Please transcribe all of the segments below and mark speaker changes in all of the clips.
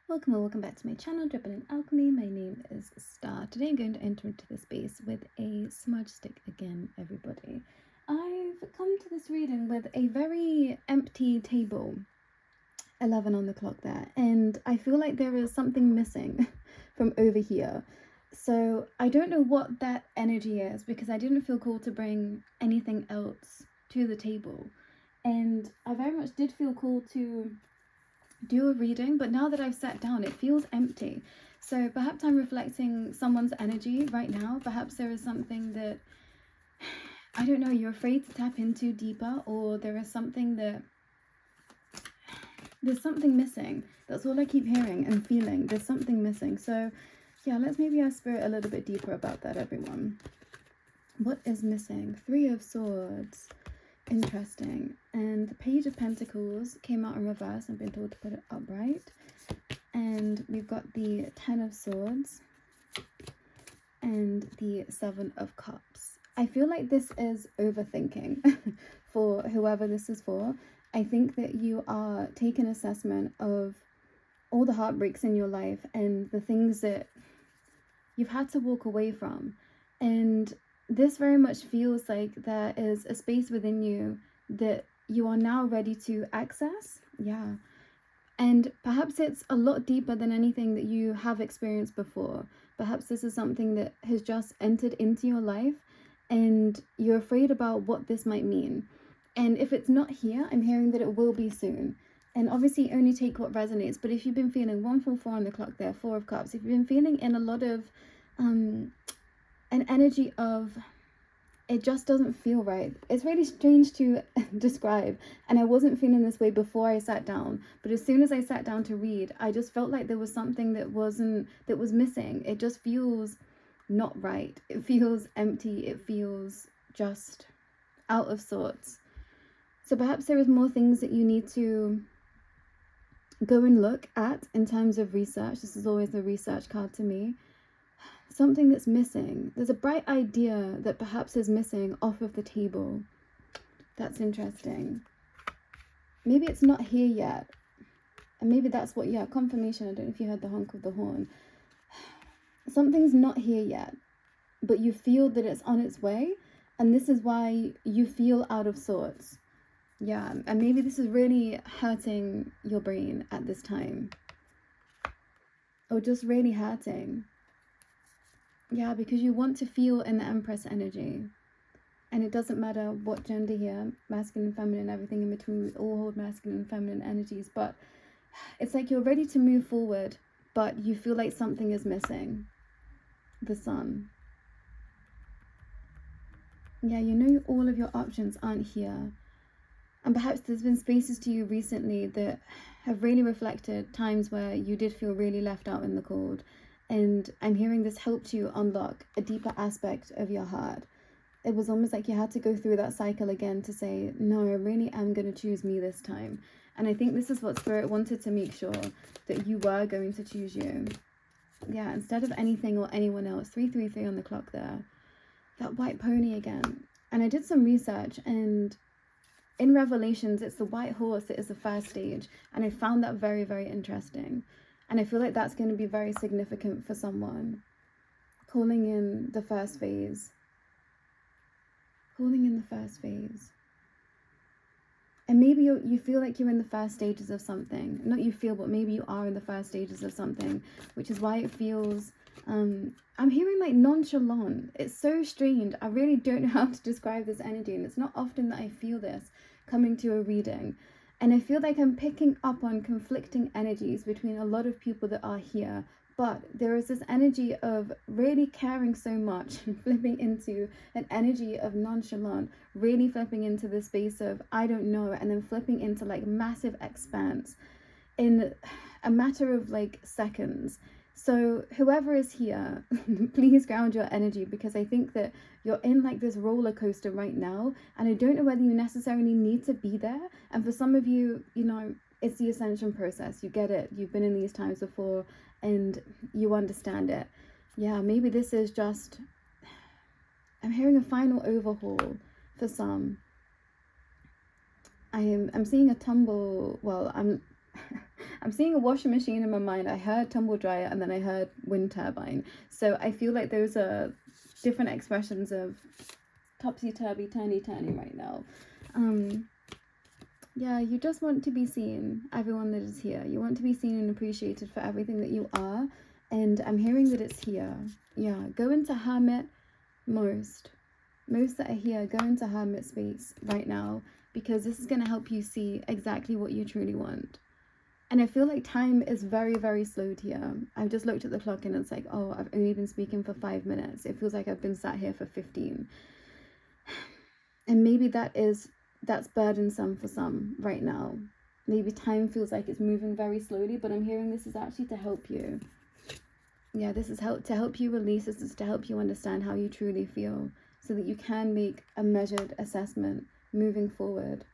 Speaker 1: Welcome or welcome back to my channel, Turbulent Alchemy. My name is Starr. Today I'm going to enter into the space with a smudge stick again, everybody. I've come to this reading with a very empty table, 11 on the clock there, and I feel like there is something missing from over here. So I don't know what that energy is because I didn't feel called to bring anything else to the table. And I very much did feel called to do a reading, but now that I've sat down it feels empty. So perhaps I'm reflecting someone's energy right now. Perhaps there is something that, I don't know, you're afraid to tap into deeper, or there is something that, there's something missing. That's all I keep hearing and feeling. There's something missing. So yeah, let's maybe ask Spirit a little bit deeper about that, everyone. What is missing? 3 of Swords. Interesting. And the Page of Pentacles came out in reverse. I've been told to put it upright. And we've got the 10 of Swords and the 7 of Cups. I feel like this is overthinking for whoever this is for. I think that you are taking assessment of all the heartbreaks in your life and the things that you've had to walk away from. And this very much feels like there is a space within you that you are now ready to access. Yeah. And perhaps it's a lot deeper than anything that you have experienced before. Perhaps this is something that has just entered into your life and you're afraid about what this might mean. And if it's not here, I'm hearing that it will be soon. And obviously only take what resonates. But if you've been feeling 144 on the clock there, 4 of Cups, if you've been feeling in a lot of an energy of it just doesn't feel right. It's really strange to describe, and I wasn't feeling this way before I sat down, but as soon as I sat down to read, I just felt like there was something that was missing. It just feels not right. It feels empty. It feels just out of sorts. So perhaps there is more things that you need to go and look at in terms of research. This is always the research card to me. Something that's missing. There's a bright idea that perhaps is missing off of the table. That's interesting. Maybe it's not here yet. And maybe that's what, yeah, confirmation. I don't know if you heard the honk of the horn. Something's not here yet, but you feel that it's on its way. And this is why you feel out of sorts. Yeah, and maybe this is really hurting your brain at this time. Or just really hurting. Yeah, because you want to feel in the Empress energy. And it doesn't matter what gender here, masculine, feminine, everything in between. We all hold masculine and feminine energies. But it's like you're ready to move forward, but you feel like something is missing. The Sun. Yeah, you know all of your options aren't here. And perhaps there's been spaces to you recently that have really reflected times where you did feel really left out in the cold. And I'm hearing this helped you unlock a deeper aspect of your heart. It was almost like you had to go through that cycle again to say, no, I really am going to choose me this time. And I think this is what Spirit wanted to make sure, that you were going to choose you. Yeah, instead of anything or anyone else. 333 on the clock there. That white pony again. And I did some research, and in Revelations, it's the white horse that is the first stage. And I found that very, very interesting. And I feel like that's going to be very significant for someone. Calling in the first phase. Calling in the first phase. And maybe you feel like you're in the first stages of something. Not you feel, but maybe you are in the first stages of something. Which is why it feels, I'm hearing like nonchalant. It's so strange. I really don't know how to describe this energy. And it's not often that I feel this coming to a reading. And I feel like I'm picking up on conflicting energies between a lot of people that are here. But there is this energy of really caring so much and flipping into an energy of nonchalant, really flipping into the space of I don't know, and then flipping into like massive expanse in a matter of like seconds. So whoever is here, please ground your energy, because I think that you're in like this roller coaster right now. And I don't know whether you necessarily need to be there. And for some of you, you know, it's the ascension process. You get it. You've been in these times before and you understand it. Yeah, maybe this is just, I'm hearing a final overhaul for some. I'm seeing a tumble. Well, I'm seeing a washing machine in my mind. I heard tumble dryer and then I heard wind turbine. So I feel like those are different expressions of topsy-turvy, turny-turny right now. Yeah, you just want to be seen, everyone that is here. You want to be seen and appreciated for everything that you are. And I'm hearing that it's here. Yeah, go into hermit most that are here, go into hermit space right now, because this is going to help you see exactly what you truly want. And I feel like time is very, very slowed here. I've just looked at the clock and it's like, oh, I've only been speaking for 5 minutes. It feels like I've been sat here for 15. And maybe that's burdensome for some right now. Maybe time feels like it's moving very slowly, but I'm hearing this is actually to help you. Yeah, this is to help you release. This is to help you understand how you truly feel, so that you can make a measured assessment moving forward.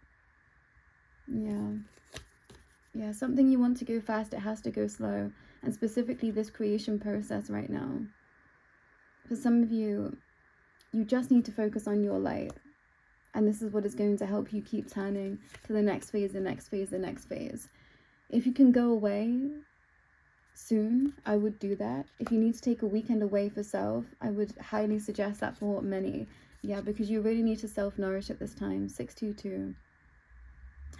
Speaker 1: Yeah, something you want to go fast, it has to go slow. And specifically this creation process right now. For some of you, you just need to focus on your light. And this is what is going to help you keep turning to the next phase, the next phase, the next phase. If you can go away soon, I would do that. If you need to take a weekend away for self, I would highly suggest that for many. Yeah, because you really need to self-nourish at this time. 622.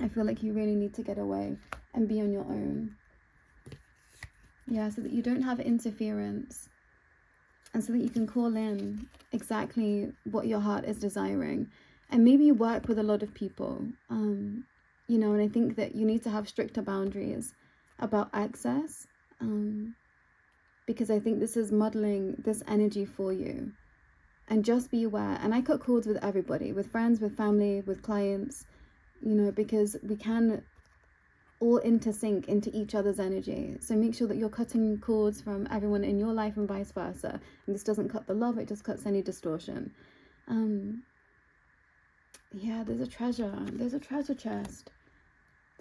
Speaker 1: I feel like you really need to get away and be on your own. Yeah, so that you don't have interference. And so that you can call in exactly what your heart is desiring. And maybe you work with a lot of people, you know, and I think that you need to have stricter boundaries about access, because I think this is modeling this energy for you. And just be aware. And I cut cords with everybody, with friends, with family, with clients, you know, because we can all intersync into each other's energy. So make sure that you're cutting cords from everyone in your life and vice versa. And this doesn't cut the love, it just cuts any distortion. Yeah, there's a treasure. There's a treasure chest.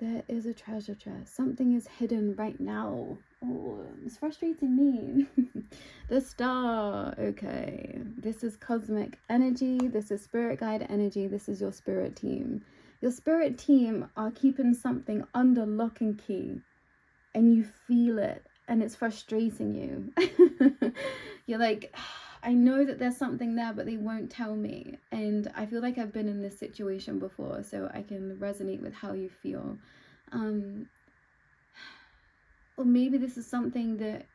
Speaker 1: There is a treasure chest. Something is hidden right now. Oh, it's frustrating me. The Starr. Okay. This is cosmic energy. This is spirit guide energy. This is your spirit team. Your spirit team are keeping something under lock and key. And you feel it. And it's frustrating you. You're like, I know that there's something there, but they won't tell me. And I feel like I've been in this situation before, so I can resonate with how you feel. Or maybe this is something that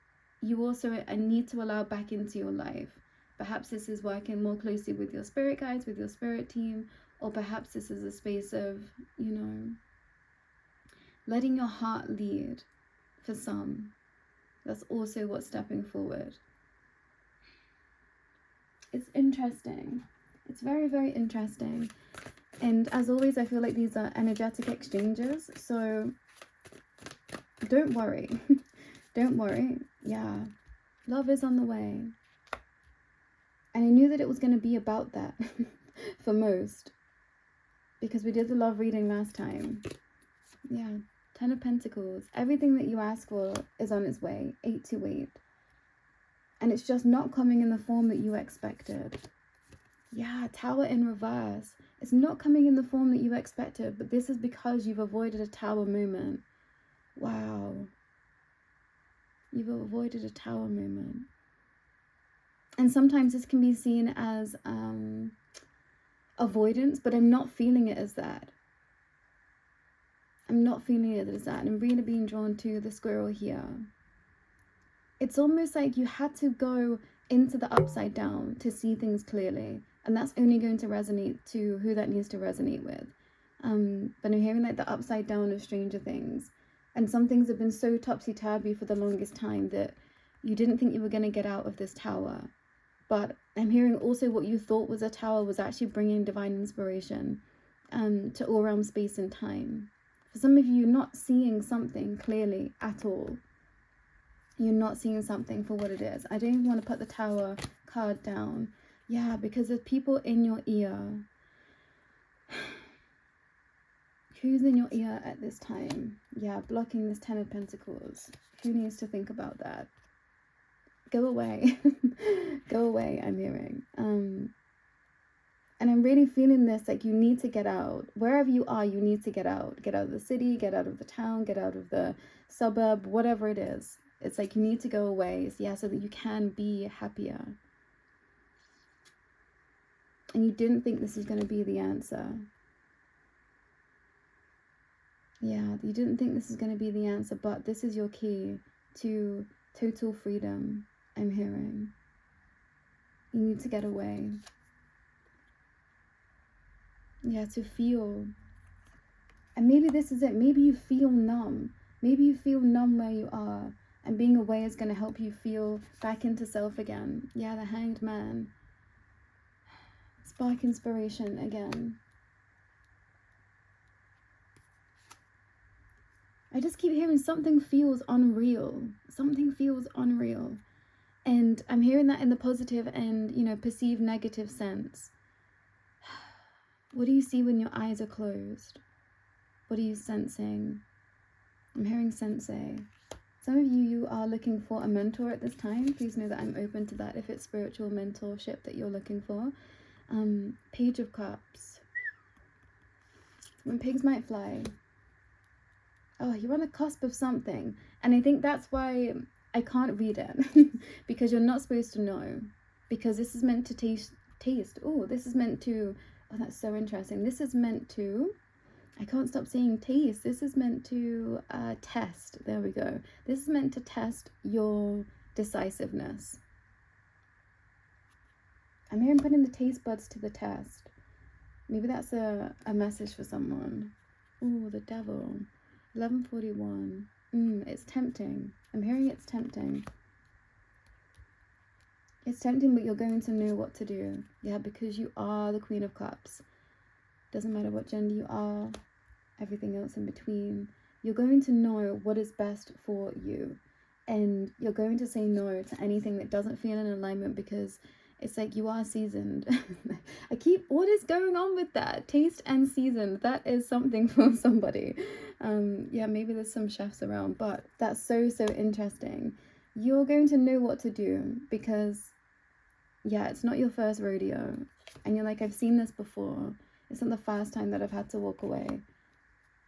Speaker 1: you also need to allow back into your life. Perhaps this is working more closely with your spirit guides, with your spirit team, or perhaps this is a space of, you know, letting your heart lead for some. That's also what's stepping forward. It's interesting. It's very, very interesting. And as always, I feel like these are energetic exchanges. So don't worry. Don't worry. Yeah. Love is on the way. And I knew that it was going to be about that for most. Because we did the love reading last time. Yeah. 10 of Pentacles. Everything that you ask for is on its way. 828. And it's just not coming in the form that you expected. Yeah, Tower in reverse. It's not coming in the form that you expected, but this is because you've avoided a Tower moment. Wow. You've avoided a Tower moment. And sometimes this can be seen as avoidance, but I'm not feeling it as that. I'm not feeling it as that. I'm really being drawn to the squirrel here. It's almost like you had to go into the upside down to see things clearly. And that's only going to resonate to who that needs to resonate with. But I'm hearing like the upside down of Stranger Things. And some things have been so topsy-turvy for the longest time that you didn't think you were going to get out of this tower. But I'm hearing also what you thought was a tower was actually bringing divine inspiration to all realm space and time. For some of you, not seeing something clearly at all. You're not seeing something for what it is. I don't even want to put the Tower card down. Yeah, because there's people in your ear. Who's in your ear at this time? Yeah, blocking this 10 of Pentacles. Who needs to think about that? Go away. Go away, I'm hearing. And I'm really feeling this, like you need to get out. Wherever you are, you need to get out. Get out of the city, get out of the town, get out of the suburb, whatever it is. It's like you need to go away, so that you can be happier. And you didn't think this was going to be the answer. Yeah, you didn't think this is going to be the answer, but this is your key to total freedom, I'm hearing. You need to get away. Yeah, to feel. And maybe this is it. Maybe you feel numb. Maybe you feel numb where you are. And being away is going to help you feel back into self again. Yeah, the Hanged Man. Spark inspiration again. I just keep hearing something feels unreal. Something feels unreal. And I'm hearing that in the positive and, perceived negative sense. What do you see when your eyes are closed? What are you sensing? I'm hearing sensei. Some of you are looking for a mentor at this time. Please know that I'm open to that if it's spiritual mentorship that you're looking for. Page of Cups. When pigs might fly. Oh, you're on the cusp of something. And I think that's why I can't read it. Because you're not supposed to know. Because this is meant to taste. Oh, this is meant to... Oh, that's so interesting. This is meant to... I can't stop saying taste. This is meant to test. There we go. This is meant to test your decisiveness. I'm hearing putting the taste buds to the test. Maybe that's a message for someone. Oh, the devil. 11:41. It's tempting. I'm hearing it's tempting. It's tempting, but you're going to know what to do. Yeah, because you are the Queen of Cups. Doesn't matter what gender you are, everything else in between. You're going to know what is best for you. And you're going to say no to anything that doesn't feel in alignment, because it's like you are seasoned. What is going on with that? Taste and seasoned. That is something for somebody. Yeah, maybe there's some chefs around, but that's so, so interesting. You're going to know what to do because, yeah, it's not your first rodeo. And you're like, I've seen this before. It's not the first time that I've had to walk away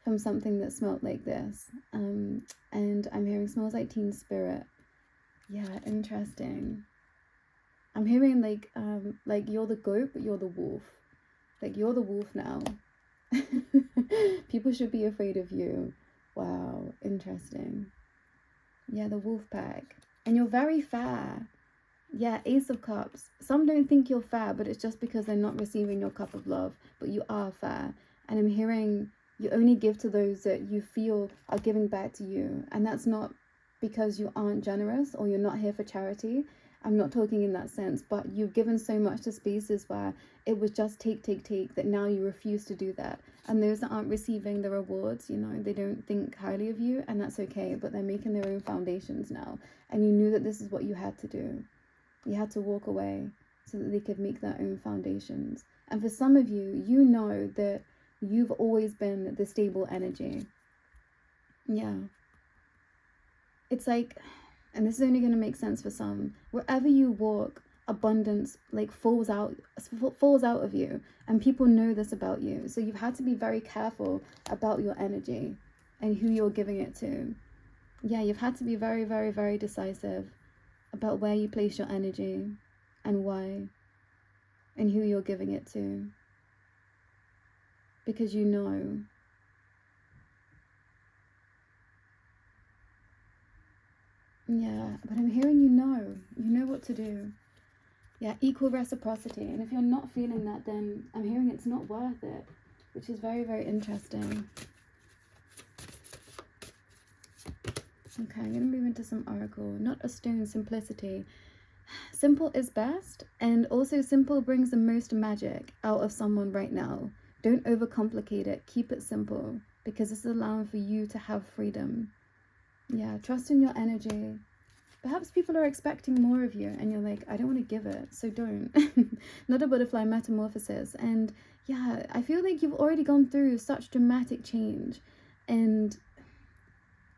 Speaker 1: from something that smelled like this. And I'm hearing smells like teen spirit. Yeah, interesting. I'm hearing like you're the goat, but you're the wolf. Like you're the wolf now. People should be afraid of you. Wow, interesting. Yeah, the wolf pack. And you're very fair. Yeah, Ace of Cups. Some don't think you're fair, but it's just because they're not receiving your cup of love. But you are fair. And I'm hearing you only give to those that you feel are giving back to you. And that's not because you aren't generous or you're not here for charity. I'm not talking in that sense, but you've given so much to spaces where it was just take, that now you refuse to do that. And those that aren't receiving the rewards, they don't think highly of you, and that's okay, but they're making their own foundations now. And you knew that this is what you had to do. You had to walk away so that they could make their own foundations. And for some of you, you know that you've always been the stable energy. Yeah. It's like... And this is only going to make sense for some. Wherever you walk, abundance falls out of you. And people know this about you. So you've had to be very careful about your energy and who you're giving it to. Yeah, you've had to be very, very, very decisive about where you place your energy and why and who you're giving it to. Because you know. Yeah, but I'm hearing you know what to do. Yeah, equal reciprocity. And if you're not feeling that, then I'm hearing it's not worth it, which is very, very interesting. Okay, I'm going to move into some oracle. Not a stone, simplicity. Simple is best, and also simple brings the most magic out of someone right now. Don't overcomplicate it. Keep it simple, because this is allowing for you to have freedom. Yeah, trust in your energy. Perhaps people are expecting more of you and you're like, I don't want to give it, so don't. Not a butterfly metamorphosis. And yeah, I feel like you've already gone through such dramatic change. And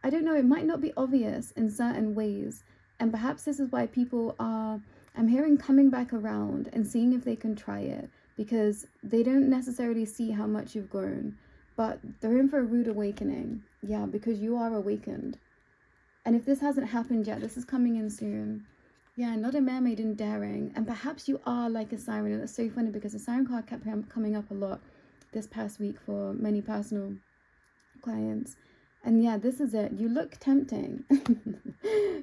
Speaker 1: I don't know, it might not be obvious in certain ways. And perhaps this is why people are, I'm hearing, coming back around and seeing if they can try it. because they don't necessarily see how much you've grown, but they're in for a rude awakening. Yeah, because you are awakened. And if this hasn't happened yet, this is coming in soon. Yeah, not a mermaid in daring. And perhaps you are like a siren. And it's so funny because the siren card kept coming up a lot this past week for many personal clients. And yeah, this is it. You look tempting.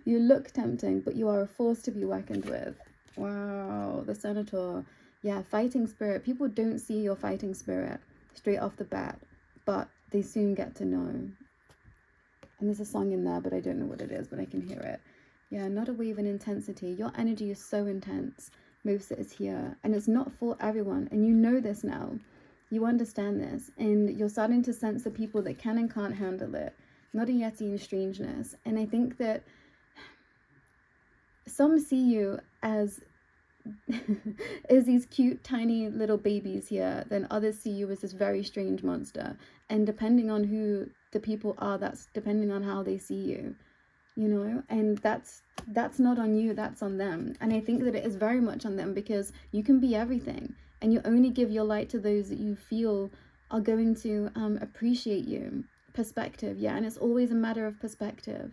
Speaker 1: You look tempting, but you are a force to be reckoned with. Wow, the Senator. Yeah, fighting spirit. People don't see your fighting spirit straight off the bat, but they soon get to know. And there's a song in there, but I don't know what it is, but I can hear it. Yeah, not a wave in intensity. Your energy is so intense. Most of it is here. And it's not for everyone. And you know this now. You understand this. And you're starting to sense the people that can and can't handle it. Not a yeti in strangeness. And I think that some see you as these cute tiny little babies here, then others see you as this very strange monster. And depending on who the people are, that's depending on how they see you, you know. And that's not on you, that's on them. And I think that it is very much on them, because you can be everything, and you only give your light to those that you feel are going to appreciate you. Perspective. Yeah, and it's always a matter of perspective.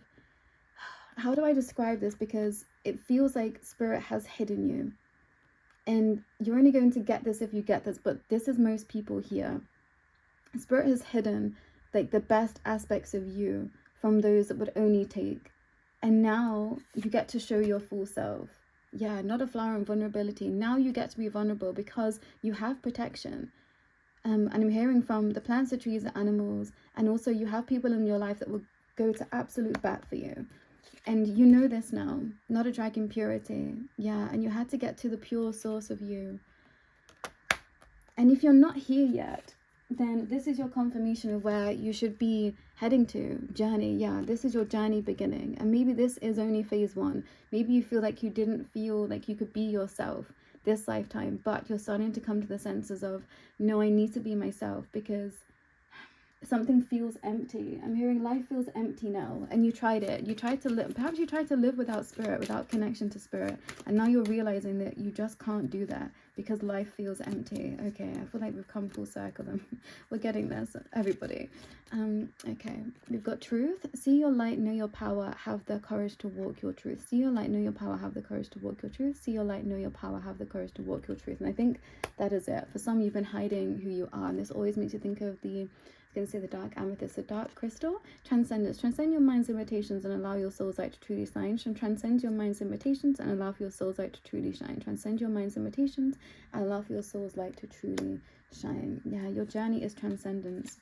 Speaker 1: How do I describe this? Because it feels like spirit has hidden you. And you're only going to get this if you get this, but this is most people here. Spirit has hidden like the best aspects of you from those that would only take. And now you get to show your full self. Yeah, not a flower in vulnerability. Now you get to be vulnerable because you have protection. And I'm hearing from the plants, the trees, the animals, and also you have people in your life that will go to absolute bat for you. And you know this now, not a dragon purity. Yeah, and you had to get to the pure source of you. And if you're not here yet, then this is your confirmation of where you should be heading to. Journey. Yeah, this is your journey beginning. And maybe this is only phase 1. Maybe you feel like you didn't feel like you could be yourself this lifetime, but you're starting to come to the senses of, no, I need to be myself, because something feels empty. I'm hearing life feels empty now. And you tried it. You tried to live. Perhaps you tried to live without spirit, without connection to spirit. And now you're realizing that you just can't do that because life feels empty. Okay, I feel like we've come full circle. We're getting this, everybody. Okay, we've got truth. See your light, know your power, have the courage to walk your truth. See your light, know your power, have the courage to walk your truth. See your light, know your power, have the courage to walk your truth. And I think that is it. For some, you've been hiding who you are. And this always makes you think of the, going to say the dark amethyst, the dark crystal. Transcendence. Transcend your mind's limitations and allow your soul's light to truly shine. Transcend your mind's limitations and allow for your soul's light to truly shine. Transcend your mind's limitations and allow for your soul's light to truly shine. Yeah, your journey is transcendence.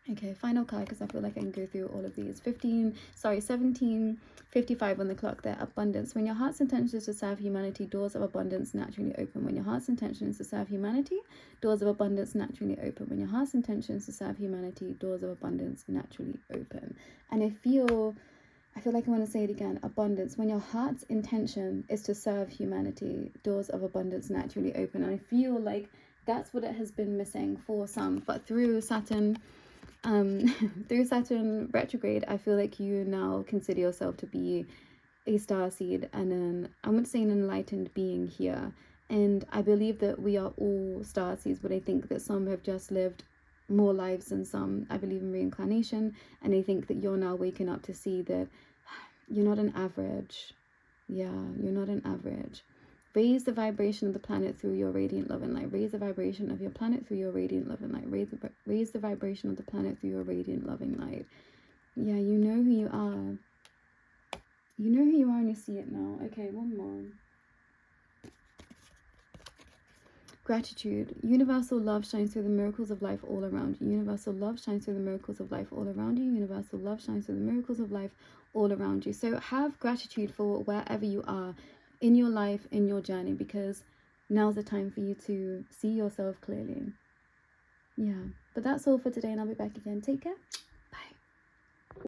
Speaker 1: Okay, final card, because I feel like I can go through all of these. 17:55 on the clock there. Abundance. When your heart's intention is to serve humanity, doors of abundance naturally open. When your heart's intention is to serve humanity, doors of abundance naturally open. When your heart's intention is to serve humanity, doors of abundance naturally open. And I feel like I want to say it again. Abundance. When your heart's intention is to serve humanity, doors of abundance naturally open. And I feel like that's what it has been missing for some. But through Saturn retrograde, I feel like you now consider yourself to be a star seed and I wouldn't say an enlightened being here. And I believe that we are all star seeds, but I think that some have just lived more lives than some. I believe in reincarnation, and I think that you're now waking up to see that you're not an average. Yeah, you're not an average. Raise the vibration of the planet through your radiant love and light. Raise the vibration of your planet through your radiant love and light. Raise the vibration of the planet through your radiant loving light. Yeah, you know who you are. You know who you are and you see it now. Okay, one more. Gratitude. Universal love shines through the miracles of life all around you. Universal love shines through the miracles of life all around you. Universal love shines through the miracles of life all around you. So have gratitude for wherever you are in your life, in your journey, because now's the time for you to see yourself clearly. Yeah, but that's all for today, and I'll be back again. Take care.